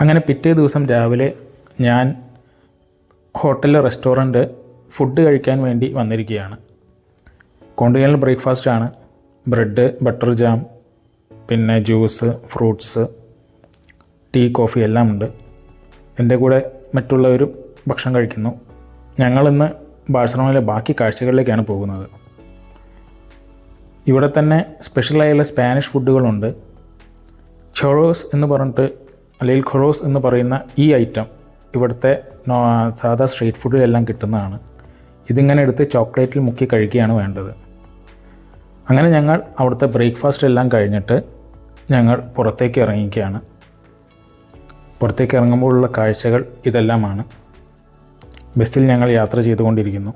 അങ്ങനെ പിറ്റേ ദിവസം രാവിലെ ഞാൻ ഹോട്ടലിലെ റെസ്റ്റോറൻറ്റ് ഫുഡ് കഴിക്കാൻ വേണ്ടി വന്നിരിക്കുകയാണ്. കോണ്ടിനെൻ്റൽ ബ്രേക്ക്ഫാസ്റ്റാണ്. ബ്രെഡ്, ബട്ടർ ജാം, പിന്നെ ജ്യൂസ്, ഫ്രൂട്ട്സ്, ടീ, കോഫി എല്ലാം ഉണ്ട്. എൻ്റെ കൂടെ മറ്റുള്ളവരും ഭക്ഷണം കഴിക്കുന്നു. ഞങ്ങളിന്ന് ബാഴ്സലോണയിലെ ബാക്കി കാഴ്ചകളിലേക്കാണ് പോകുന്നത്. ഇവിടെ തന്നെ സ്പെഷ്യലായുള്ള സ്പാനിഷ് ഫുഡുകളുണ്ട്. ചൊറോസ് എന്ന് പറഞ്ഞിട്ട് അല്ലെങ്കിൽ ഖൊറോസ് എന്ന് പറയുന്ന ഈ ഐറ്റം ഇവിടുത്തെ സാധാ സ്ട്രീറ്റ് ഫുഡിലെല്ലാം കിട്ടുന്നതാണ്. ഇതിങ്ങനെ എടുത്ത് ചോക്ലേറ്റിൽ മുക്കി കഴിക്കുകയാണ് വേണ്ടത്. അങ്ങനെ ഞങ്ങൾ അവിടുത്തെ ബ്രേക്ക്ഫാസ്റ്റ് എല്ലാം കഴിഞ്ഞിട്ട് ഞങ്ങൾ പുറത്തേക്ക് ഇറങ്ങിക്കുകയാണ്. പുറത്തേക്ക് ഇറങ്ങുമ്പോഴുള്ള കാഴ്ചകൾ ഇതെല്ലാമാണ്. ബസ്സിൽ ഞങ്ങൾ യാത്ര ചെയ്തുകൊണ്ടിരിക്കുന്നു.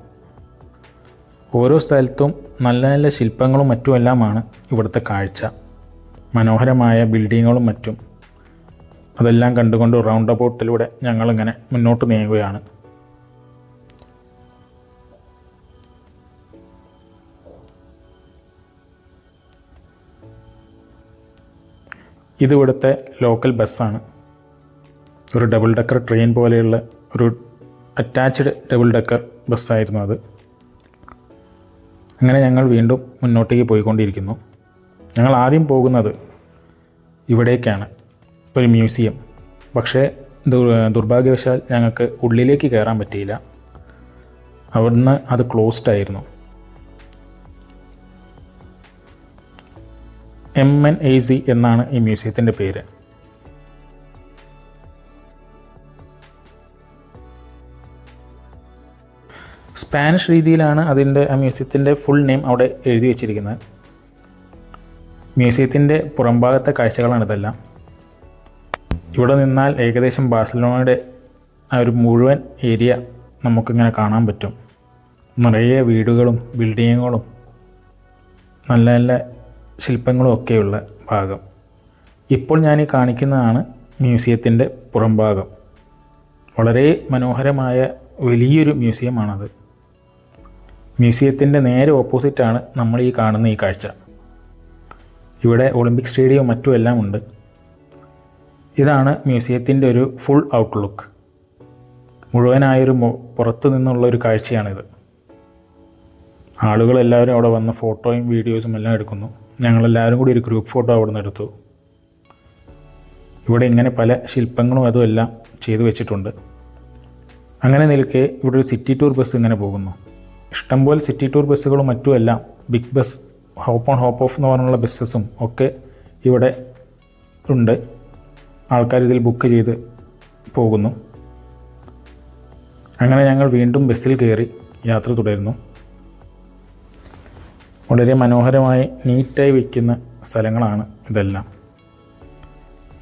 ഓരോ സ്ഥലത്തും നല്ല നല്ല ശില്പങ്ങളും മറ്റുമെല്ലാമാണ് ഇവിടുത്തെ കാഴ്ച. മനോഹരമായ ബിൽഡിങ്ങുകളും മറ്റും അതെല്ലാം കണ്ടുകൊണ്ട് റൗണ്ട് അബൌട്ടിലൂടെ ഞങ്ങളിങ്ങനെ മുന്നോട്ട് നീങ്ങുകയാണ്. ഇതിവിടുത്തെ ലോക്കൽ ബസ്സാണ്. ഒരു ഡബിൾ ഡെക്കർ ട്രെയിൻ പോലെയുള്ള ഒരു അറ്റാച്ച്ഡ് ഡബിൾ ഡെക്കർ ബസ്സായിരുന്നു അത്. അങ്ങനെ ഞങ്ങൾ വീണ്ടും മുന്നോട്ടേക്ക് പോയിക്കൊണ്ടിരിക്കുന്നു. ഞങ്ങൾ ആദ്യം പോകുന്നത് ഇവിടേക്കാണ്, ഒരു മ്യൂസിയം. പക്ഷേ ദുർഭാഗ്യവശാൽ ഞങ്ങൾക്ക് ഉള്ളിലേക്ക് കയറാൻ പറ്റിയില്ല. അവിടുന്ന് അത് ക്ലോസ്ഡ് ആയിരുന്നു. MNAZ എന്നാണ് ഈ മ്യൂസിയത്തിൻ്റെ പേര്. സ്പാനിഷ് രീതിയിലാണ് ആ മ്യൂസിയത്തിൻ്റെ ഫുൾ നെയിം അവിടെ എഴുതി വച്ചിരിക്കുന്നത്. മ്യൂസിയത്തിൻ്റെ പുറംഭാഗത്തെ കാഴ്ചകളാണിതെല്ലാം. ഇവിടെ നിന്നാൽ ഏകദേശം ബാഴ്സലോണയുടെ ആ ഒരു മുഴുവൻ ഏരിയ നമുക്കിങ്ങനെ കാണാൻ പറ്റും. നിറയെ വീടുകളും ബിൽഡിങ്ങുകളും നല്ല നല്ല ശില്പങ്ങളും ഒക്കെയുള്ള ഭാഗം. ഇപ്പോൾ ഞാൻ ഈ കാണിക്കുന്നതാണ് മ്യൂസിയത്തിൻ്റെ പുറംഭാഗം. വളരെ മനോഹരമായ വലിയൊരു മ്യൂസിയമാണത്. മ്യൂസിയത്തിൻ്റെ നേരെ ഓപ്പോസിറ്റാണ് നമ്മൾ ഈ കാണുന്ന ഈ കാഴ്ച. ഇവിടെ ഒളിമ്പിക് സ്റ്റേഡിയവും മറ്റും എല്ലാം ഉണ്ട്. ഇതാണ് മ്യൂസിയത്തിൻ്റെ ഒരു ഫുൾ ഔട്ട്ലുക്ക്. മുഴുവനായൊരു പുറത്തു നിന്നുള്ളൊരു കാഴ്ചയാണിത്. ആളുകളെല്ലാവരും അവിടെ വന്ന് ഫോട്ടോയും വീഡിയോസും എല്ലാം എടുക്കുന്നു. ഞങ്ങളെല്ലാവരും കൂടി ഒരു ഗ്രൂപ്പ് ഫോട്ടോ അവിടെ നിന്ന് എടുത്തു. ഇവിടെ ഇങ്ങനെ പല ശില്പങ്ങളും അതും എല്ലാം ചെയ്തു വെച്ചിട്ടുണ്ട്. അങ്ങനെ നിൽക്കെ ഇവിടെ ഒരു സിറ്റി ടൂർ ബസ് ഇങ്ങനെ പോകുന്നു. ഇഷ്ടംപോലെ സിറ്റി ടൂർ ബസ്സുകളും മറ്റുമെല്ലാം, big bus, hop on hop off എന്ന് പറഞ്ഞുള്ള ബസ്സസും ഒക്കെ ഇവിടെ ഉണ്ട്. ആൾക്കാർ ഇതിൽ ബുക്ക് ചെയ്ത് പോകുന്നു. അങ്ങനെ ഞങ്ങൾ വീണ്ടും ബസ്സിൽ കയറി യാത്ര തുടരുന്നു. വളരെ മനോഹരമായി നീറ്റായി വയ്ക്കുന്ന സ്ഥലങ്ങളാണ് ഇതെല്ലാം.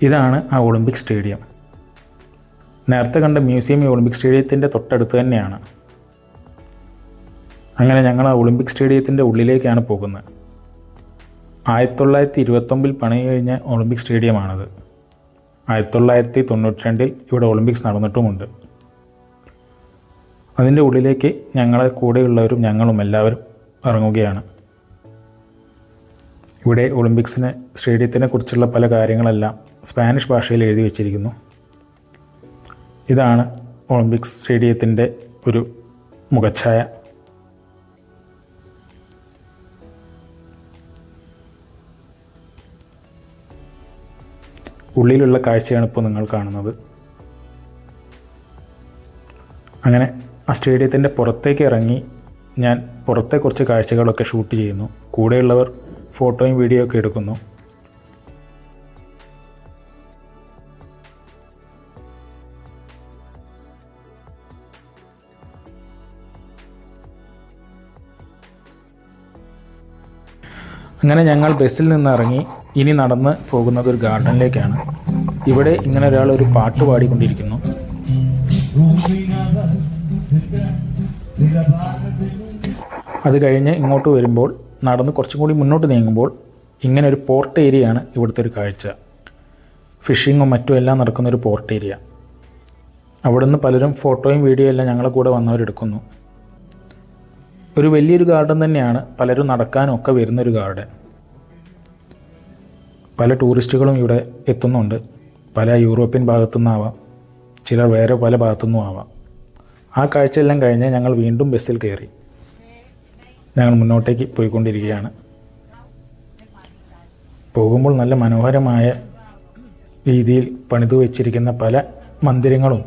ഇതാണ് ആ ഒളിമ്പിക് സ്റ്റേഡിയം. നേരത്തെ കണ്ട മ്യൂസിയം ഈ ഒളിമ്പിക് സ്റ്റേഡിയത്തിൻ്റെ തൊട്ടടുത്ത് തന്നെയാണ്. അങ്ങനെ ഞങ്ങൾ ആ ഒളിമ്പിക് സ്റ്റേഡിയത്തിൻ്റെ ഉള്ളിലേക്കാണ് പോകുന്നത്. 1929 പണി കഴിഞ്ഞ ഒളിമ്പിക് സ്റ്റേഡിയമാണത്. 1992 ഇവിടെ ഒളിമ്പിക്സ് നടന്നിട്ടുമുണ്ട്. അതിൻ്റെ ഉള്ളിലേക്ക് ഞങ്ങളെ കൂടെയുള്ളവരും ഞങ്ങളും എല്ലാവരും ഇറങ്ങുകയാണ്. ഇവിടെ സ്റ്റേഡിയത്തിനെ കുറിച്ചുള്ള പല കാര്യങ്ങളെല്ലാം സ്പാനിഷ് ഭാഷയിൽ എഴുതി വച്ചിരിക്കുന്നു. ഇതാണ് ഒളിമ്പിക്സ് സ്റ്റേഡിയത്തിൻ്റെ ഒരു മുഖച്ഛായ. ഉള്ളിലുള്ള കാഴ്ചയാണ് ഇപ്പോൾ നിങ്ങൾ കാണുന്നത്. അങ്ങനെ ആ സ്റ്റേഡിയത്തിൻ്റെ പുറത്തേക്ക് ഇറങ്ങി ഞാൻ പുറത്തെ കുറച്ച് കാഴ്ചകളൊക്കെ ഷൂട്ട് ചെയ്യുന്നു. കൂടെയുള്ളവർ ഫോട്ടോയും വീഡിയോ ഒക്കെ എടുക്കുന്നു. അങ്ങനെ ഞങ്ങൾ ബസ്സിൽ നിന്നിറങ്ങി ഇനി നടന്ന് പോകുന്നത് ഒരു ഗാർഡനിലേക്കാണ്. ഇവിടെ ഇങ്ങനെ ഒരാൾ ഒരു പാട്ട് പാടിക്കൊണ്ടിരിക്കുന്നു. അത് കഴിഞ്ഞ് ഇങ്ങോട്ട് വരുമ്പോൾ നടന്ന് കുറച്ചും കൂടി മുന്നോട്ട് നീങ്ങുമ്പോൾ ഇങ്ങനെ ഒരു പോർട്ട് ഏരിയയാണ് ഇവിടുത്തെ ഒരു കാഴ്ച. ഫിഷിങ്ങും മറ്റും എല്ലാം നടക്കുന്നൊരു പോർട്ട് ഏരിയ. അവിടുന്ന് പലരും ഫോട്ടോയും വീഡിയോ എല്ലാം ഞങ്ങളെ കൂടെ വന്നവരെടുക്കുന്നു. ഒരു വലിയൊരു ഗാർഡൻ തന്നെയാണ്, പലരും നടക്കാനും ഒക്കെ വരുന്നൊരു ഗാർഡൻ. പല ടൂറിസ്റ്റുകളും ഇവിടെ എത്തുന്നുണ്ട്. പല യൂറോപ്യൻ ഭാഗത്തുനിന്നാവാം, ചിലർ വേറെ പല ഭാഗത്തുനിന്നും ആവാം. ആ കാഴ്ചയെല്ലാം കഴിഞ്ഞ് ഞങ്ങൾ വീണ്ടും ബസ്സിൽ കയറി ഞങ്ങൾ മുന്നോട്ടേക്ക് പോയിക്കൊണ്ടിരിക്കുകയാണ്. പോകുമ്പോൾ നല്ല മനോഹരമായ രീതിയിൽ പണിതു വച്ചിരിക്കുന്ന പല മന്ദിരങ്ങളും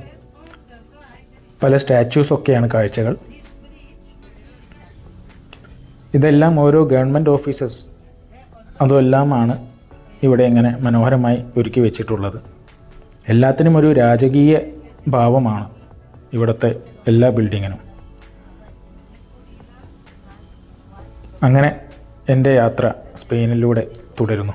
പല സ്റ്റാച്യൂസൊക്കെയാണ് കാഴ്ചകൾ. ഇതെല്ലാം ഓരോ ഗവൺമെൻറ് ഓഫീസസ് അതുമെല്ലാമാണ് ഇവിടെ ഇങ്ങനെ മനോഹരമായി ഒരുക്കി വെച്ചിട്ടുള്ളത്. എല്ലാത്തിനും ഒരു രാജകീയ ഭാവമാണ് ഇവിടുത്തെ എല്ലാ ബിൽഡിങ്ങിനും. അങ്ങനെ എൻ്റെ യാത്ര സ്പെയിനിലൂടെ തുടരുന്നു.